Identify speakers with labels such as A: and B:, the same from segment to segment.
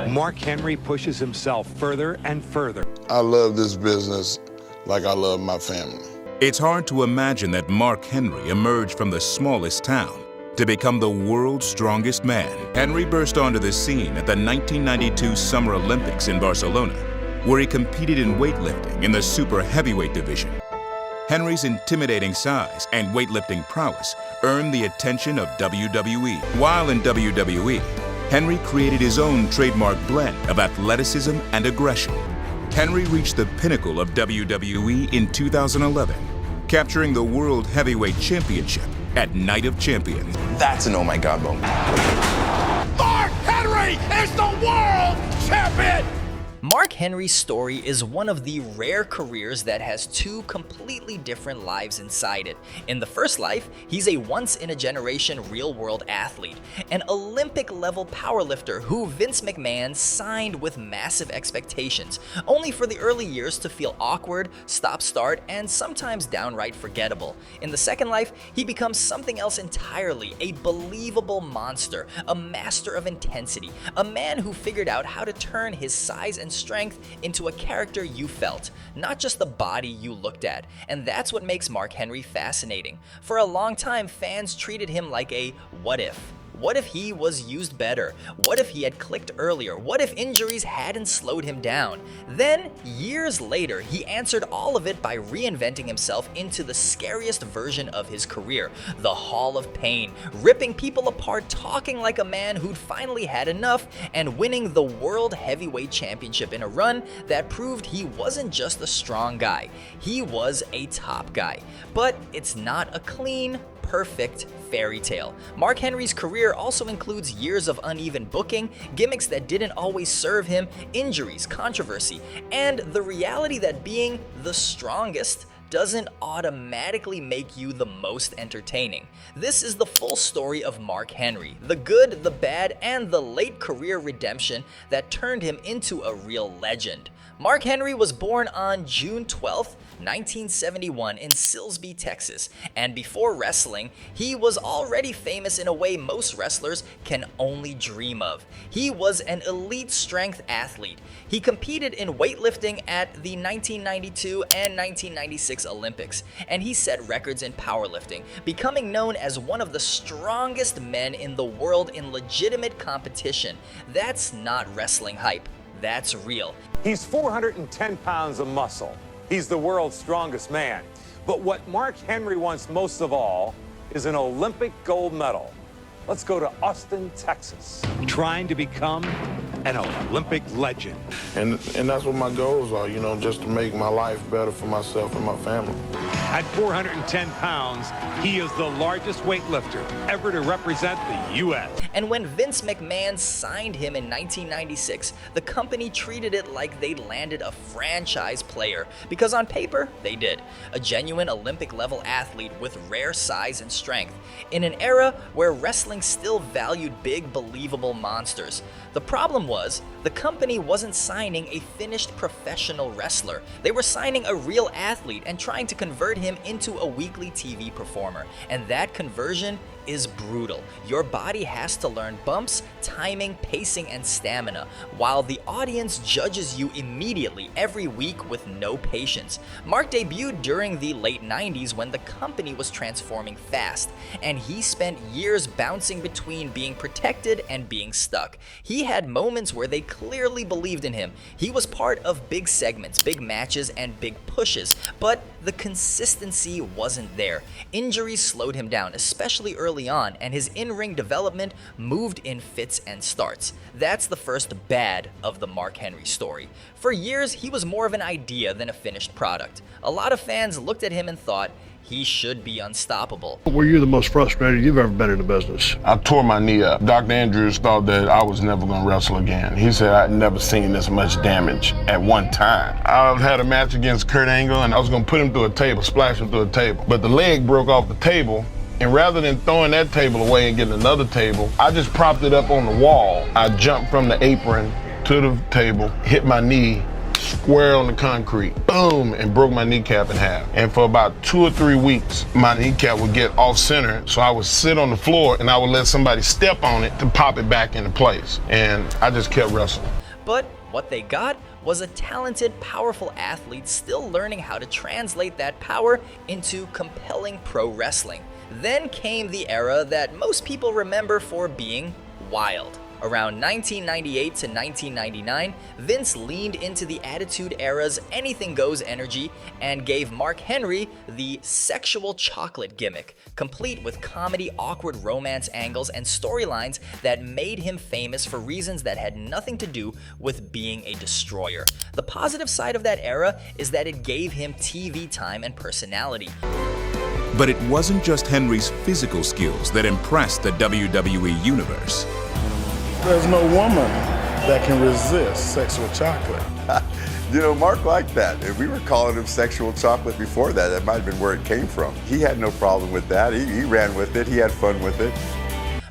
A: Mark Henry pushes himself further and further.
B: I love this business like I love my family.
C: It's hard to imagine that Mark Henry emerged from the smallest town to become the world's strongest man. Henry burst onto the scene at the 1992 Summer Olympics in Barcelona, where he competed in weightlifting in the super heavyweight division. Henry's intimidating size and weightlifting prowess earned the attention of WWE. While in WWE, Henry created his own trademark blend of athleticism and aggression. Henry reached the pinnacle of WWE in 2011, capturing the World Heavyweight Championship at Night of Champions.
D: That's an oh my God moment.
E: Mark Henry is the world champion!
F: Mark Henry's story is one of the rare careers that has two completely different lives inside it. In the first life, he's a once-in-a-generation real-world athlete, an Olympic-level powerlifter who Vince McMahon signed with massive expectations, only for the early years to feel awkward, stop-start, and sometimes downright forgettable. In the second life, he becomes something else entirely, a believable monster, a master of intensity, a man who figured out how to turn his size and strength into a character you felt, not just the body you looked at. And that's what makes Mark Henry fascinating. For a long time, fans treated him like a what if. What if he was used better? What if he had clicked earlier? What if injuries hadn't slowed him down? Then, years later, he answered all of it by reinventing himself into the scariest version of his career, the Hall of Pain, ripping people apart, talking like a man who'd finally had enough, and winning the World Heavyweight Championship in a run that proved he wasn't just a strong guy, he was a top guy. But it's not a clean, perfect fairy tale. Mark Henry's career also includes years of uneven booking, gimmicks that didn't always serve him, injuries, controversy, and the reality that being the strongest doesn't automatically make you the most entertaining. This is the full story of Mark Henry, the good, the bad, and the late career redemption that turned him into a real legend. Mark Henry was born on June 12th, 1971 in Silsbee, Texas, and before wrestling, he was already famous in a way most wrestlers can only dream of. He was an elite strength athlete. He competed in weightlifting at the 1992 and 1996 Olympics, and he set records in powerlifting, becoming known as one of the strongest men in the world in legitimate competition. That's not wrestling hype. That's real.
A: He's 410 pounds of muscle. He's the world's strongest man. But what Mark Henry wants most of all is an Olympic gold medal. Let's go to Austin, Texas. Trying to become an Olympic legend.
B: And that's what my goals are, you know, just to make my life better for myself and my family.
A: At 410 pounds, he is the largest weightlifter ever to represent the U.S.
F: And when Vince McMahon signed him in 1996, the company treated it like they'd landed a franchise player, because on paper, they did. A genuine Olympic-level athlete with rare size and strength, in an era where wrestling still valued big, believable monsters. The problem was, the company wasn't signing a finished professional wrestler. They were signing a real athlete and trying to convert him into a weekly TV performer. And that conversion is brutal. Your body has to learn bumps, timing, pacing, and stamina, while the audience judges you immediately every week with no patience. Mark debuted during the late 90s when the company was transforming fast, and he spent years bouncing between being protected and being stuck. He had moments where they clearly believed in him. He was part of big segments, big matches, and big pushes, but the consistency wasn't there. Injuries slowed him down, especially early on, and his in-ring development moved in fits and starts. That's the first bad of the Mark Henry story. For years, he was more of an idea than a finished product. A lot of fans looked at him and thought, he should be unstoppable.
G: Were you the most frustrated you've ever been in the business?
B: I tore my knee up. Dr. Andrews thought that I was never going to wrestle again. He said I'd never seen this much damage at one time. I had a match against Kurt Angle, and I was going to put him through a table, splash him through a table. But the leg broke off the table, and rather than throwing that table away and getting another table, I just propped it up on the wall. I jumped from the apron to the table, hit my knee, square on the concrete, boom, and broke my kneecap in half. And for about 2 or 3 weeks, my kneecap would get off center, so I would sit on the floor and I would let somebody step on it to pop it back into place. And I just kept wrestling.
F: But what they got was a talented, powerful athlete still learning how to translate that power into compelling pro wrestling. Then came the era that most people remember for being wild. Around 1998 to 1999, Vince leaned into the Attitude Era's anything goes energy and gave Mark Henry the sexual chocolate gimmick, complete with comedy, awkward romance angles, and storylines that made him famous for reasons that had nothing to do with being a destroyer. The positive side of that era is that it gave him TV time and personality.
C: But it wasn't just Henry's physical skills that impressed the WWE universe.
D: There's no woman that can resist sexual chocolate.
H: You know, Mark liked that. If we were calling him sexual chocolate before that, that might have been where it came from. He had no problem with that. He ran with it. He had fun with it.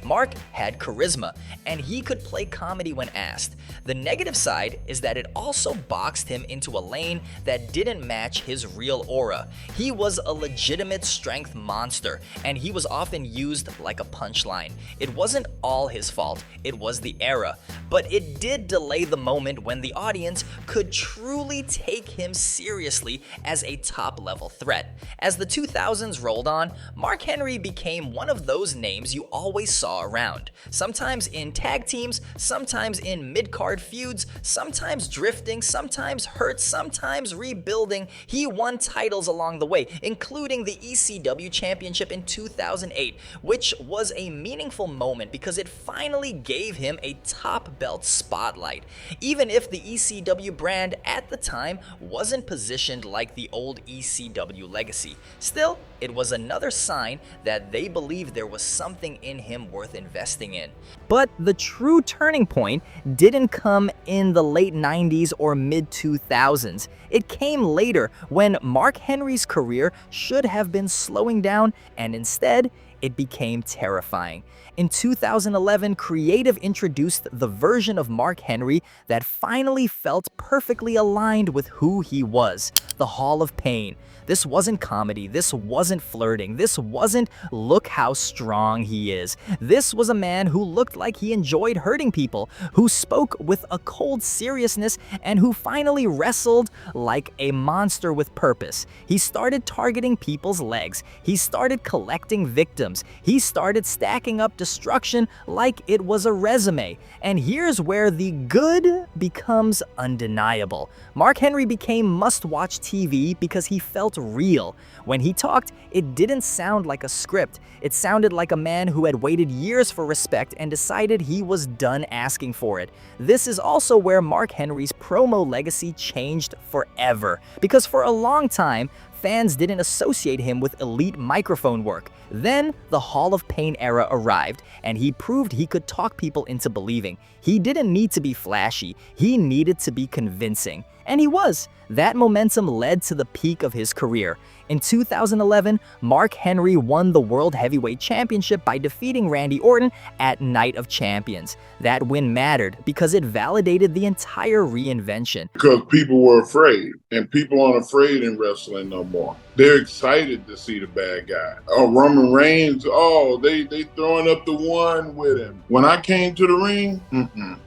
F: Mark had charisma, and he could play comedy when asked. The negative side is that it also boxed him into a lane that didn't match his real aura. He was a legitimate strength monster, and he was often used like a punchline. It wasn't all his fault, it was the era, but it did delay the moment when the audience could truly take him seriously as a top-level threat. As the 2000s rolled on, Mark Henry became one of those names you always saw around. Sometimes in tag teams, sometimes in mid-card feuds, sometimes drifting, sometimes hurt, sometimes rebuilding. He won titles along the way, including the ECW Championship in 2008, which was a meaningful moment because it finally gave him a top belt spotlight. Even if the ECW brand at the time wasn't positioned like the old ECW legacy, still, it was another sign that they believed there was something in him worth investing in. But the true turning point didn't come in the late 90s or mid 2000s. It came later when Mark Henry's career should have been slowing down, and instead, it became terrifying. In 2011, Creative introduced the version of Mark Henry that finally felt perfectly aligned with who he was, the Hall of Pain. This wasn't comedy, this wasn't flirting, this wasn't look how strong he is. This was a man who looked like he enjoyed hurting people, who spoke with a cold seriousness, and who finally wrestled like a monster with purpose. He started targeting people's legs, he started collecting victims, he started stacking up destruction like it was a resume. And here's where the good becomes undeniable. Mark Henry became must-watch TV because he felt real. When he talked, it didn't sound like a script. It sounded like a man who had waited years for respect and decided he was done asking for it. This is also where Mark Henry's promo legacy changed forever, because for a long time, fans didn't associate him with elite microphone work. Then, the Hall of Pain era arrived, and he proved he could talk people into believing. He didn't need to be flashy, he needed to be convincing. And he was. That momentum led to the peak of his career. In 2011, Mark Henry won the World Heavyweight Championship by defeating Randy Orton at Night of Champions. That win mattered because it validated the entire reinvention.
D: Because people were afraid, and people aren't afraid in wrestling no more. They're excited to see the bad guy. Roman Reigns, they throwing up the one with him. When I came to the ring,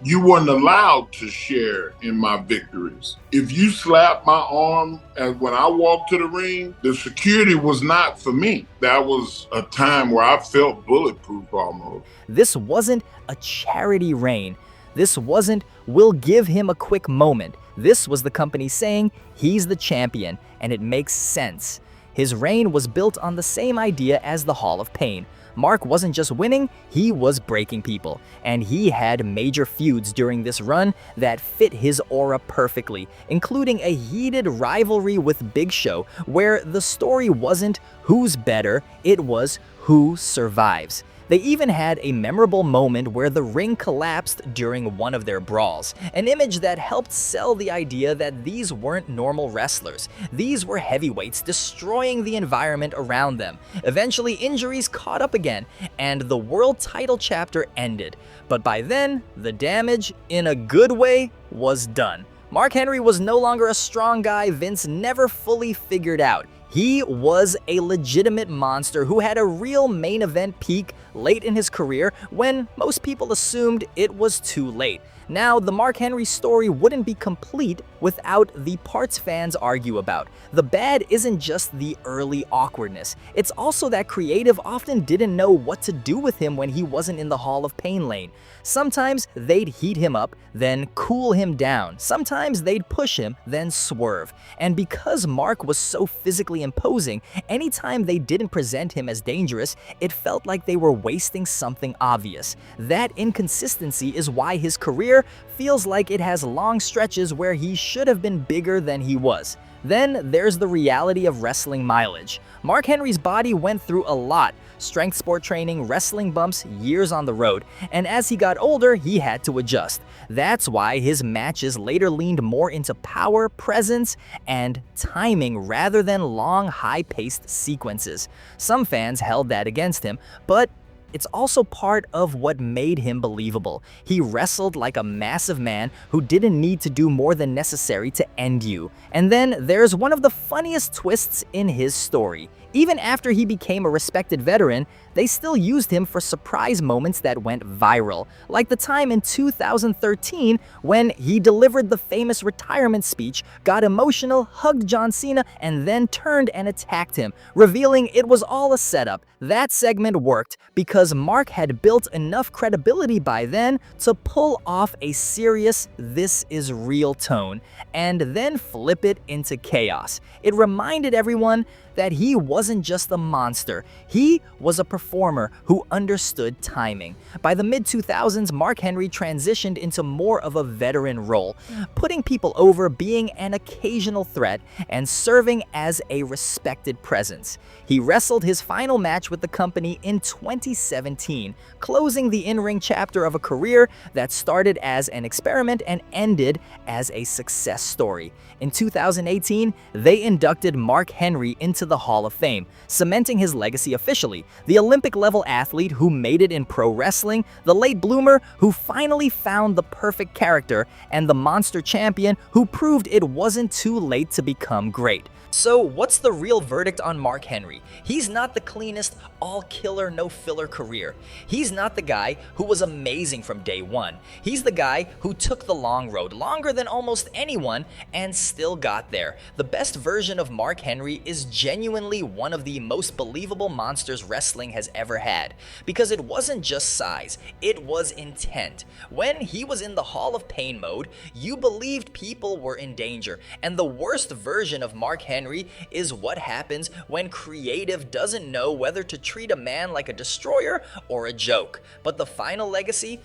D: you weren't allowed to share in my victories. If you slapped my arm and when I walked to the ring, the security was not for me. That was a time where I felt bulletproof almost.
F: This wasn't a charity reign. This wasn't, we'll give him a quick moment. This was the company saying, he's the champion, and it makes sense. His reign was built on the same idea as the Hall of Pain. Mark wasn't just winning, he was breaking people. And he had major feuds during this run that fit his aura perfectly, including a heated rivalry with Big Show, where the story wasn't who's better, it was who survives. They even had a memorable moment where the ring collapsed during one of their brawls, an image that helped sell the idea that these weren't normal wrestlers. These were heavyweights destroying the environment around them. Eventually, injuries caught up again, and the world title chapter ended. But by then, the damage, in a good way, was done. Mark Henry was no longer a strong guy Vince never fully figured out. He was a legitimate monster who had a real main event peak late in his career when most people assumed it was too late. Now, the Mark Henry story wouldn't be complete without the parts fans argue about. The bad isn't just the early awkwardness. It's also that creative often didn't know what to do with him when he wasn't in the Hall of Pain lane. Sometimes they'd heat him up, then cool him down. Sometimes they'd push him, then swerve. And because Mark was so physically imposing, anytime they didn't present him as dangerous, it felt like they were wasting something obvious. That inconsistency is why his career feels like it has long stretches where he should have been bigger than he was. Then there's the reality of wrestling mileage. Mark Henry's body went through a lot: strength sport training, wrestling bumps, years on the road, and as he got older, he had to adjust. That's why his matches later leaned more into power, presence, and timing rather than long, high-paced sequences. Some fans held that against him, but it's also part of what made him believable. He wrestled like a massive man who didn't need to do more than necessary to end you. And then there's one of the funniest twists in his story. Even after he became a respected veteran, they still used him for surprise moments that went viral, like the time in 2013 when he delivered the famous retirement speech, got emotional, hugged John Cena, and then turned and attacked him, revealing it was all a setup. That segment worked because Mark had built enough credibility by then to pull off a serious "this is real" tone, and then flip it into chaos. It reminded everyone that he wasn't just a monster, he was a performer who understood timing. By the mid-2000s, Mark Henry transitioned into more of a veteran role, putting people over, being an occasional threat, and serving as a respected presence. He wrestled his final match with the company in 2017, closing the in-ring chapter of a career that started as an experiment and ended as a success story. In 2018, they inducted Mark Henry into the Hall of Fame, cementing his legacy officially. The Olympic-level athlete who made it in pro wrestling, the late bloomer who finally found the perfect character, and the monster champion who proved it wasn't too late to become great. So what's the real verdict on Mark Henry? He's not the cleanest, all-killer, no-filler career. He's not the guy who was amazing from day one. He's the guy who took the long road, longer than almost anyone, and still got there. The best version of Mark Henry is genuinely one of the most believable monsters wrestling has ever had. Because it wasn't just size, it was intent. When he was in the Hall of Pain mode, you believed people were in danger. And the worst version of Mark Henry is what happens when creative doesn't know whether to treat a man like a destroyer or a joke. But the final legacy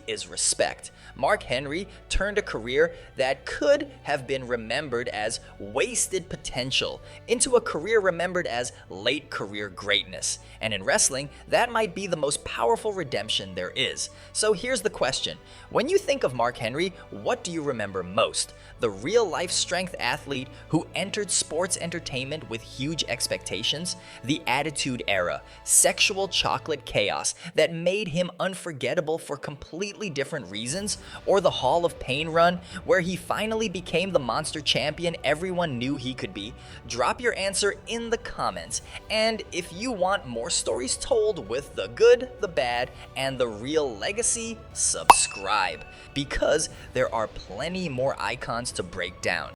F: is respect. Mark Henry turned a career that could have been remembered as wasted potential into a career remembered as late career greatness. And in wrestling, that might be the most powerful redemption there is. So here's the question. When you think of Mark Henry, what do you remember most? The real-life strength athlete who entered sports entertainment with huge expectations? The Attitude Era, sexual chocolate chaos that made him unforgettable for completely different reasons? Or the Hall of Pain run, where he finally became the monster champion everyone knew he could be? Drop your answer in the comments. And if you want more stories told with the good, the bad, and the real legacy, subscribe, because there are plenty more icons to break down.